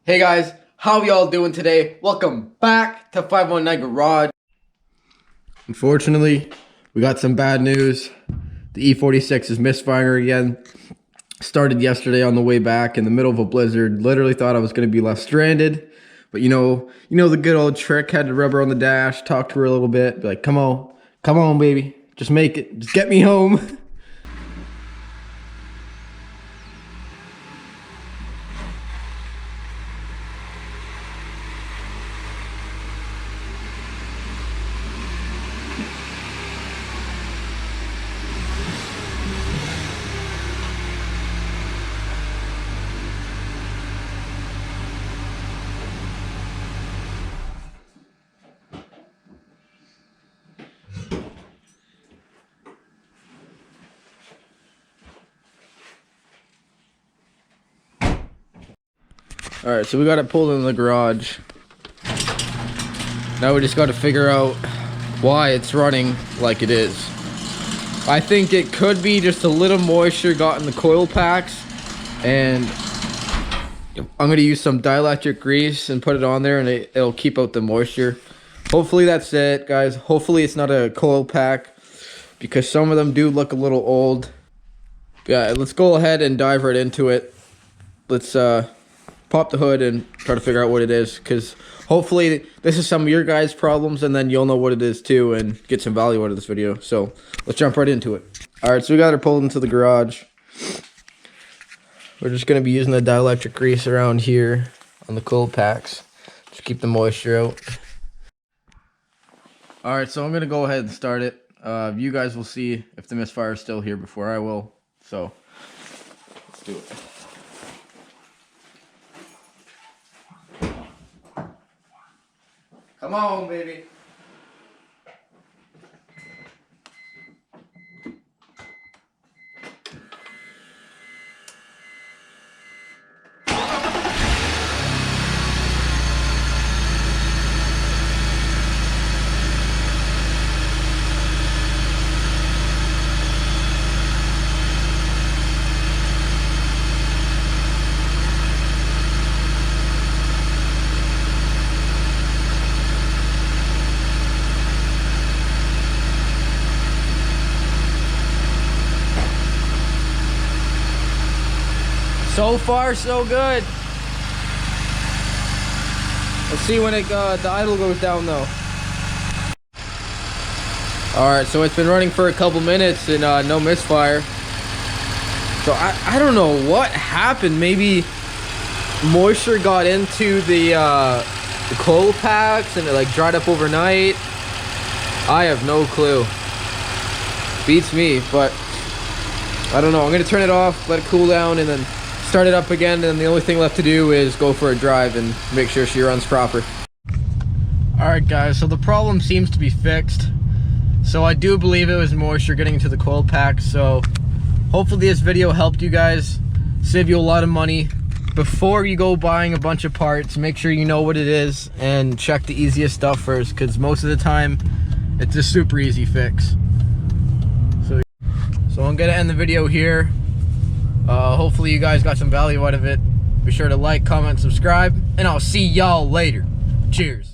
Hey guys, how y'all doing today? Welcome back to 519 Garage. Unfortunately, we got some bad news. The E46 is misfiring again. Started yesterday on the way back in the middle of a blizzard. Literally thought I was going to be left stranded. But you know the good old trick. Had to rub her on the dash, talk to her a little bit. Be like, come on, baby. Just make it. Just get me home. Alright, so we got it pulled in the garage. Now we just got to figure out why it's running like it is. I think it could be just a little moisture got in the coil packs, and I'm going to use some dielectric grease and put it on there, and it'll keep out the moisture. Hopefully that's it, guys. Hopefully it's not a coil pack, because some of them do look a little old. Yeah, let's go ahead and dive right into it. Let's pop the hood and try to figure out what it is, because hopefully this is some of your guys' problems, and then you'll know what it is too and get some value out of this video. So let's jump right into it. Alright, so we got her pulled into the garage. We're just going to be using the dielectric grease around here on the coil packs to keep the moisture out. Alright, so I'm going to go ahead and start it. You guys will see if the misfire is still here before I will. So let's do it. Come on, baby. So far, so good. Let's see when the idle goes down, though. Alright, so it's been running for a couple minutes and no misfire. So I don't know what happened. Maybe moisture got into the coil packs and it like dried up overnight. I have no clue. Beats me, but I don't know. I'm gonna turn it off, let it cool down, and then start it up again, and the only thing left to do is go for a drive and make sure she runs proper. Alright guys, so the problem seems to be fixed. So I do believe it was moisture getting into the coil pack. So hopefully this video helped you guys, save you a lot of money. Before you go buying a bunch of parts, make sure you know what it is and check the easiest stuff first, because most of the time it's a super easy fix. So I'm gonna end the video here. Hopefully you guys got some value out of it. Be sure to like, comment, subscribe, and I'll see y'all later. Cheers.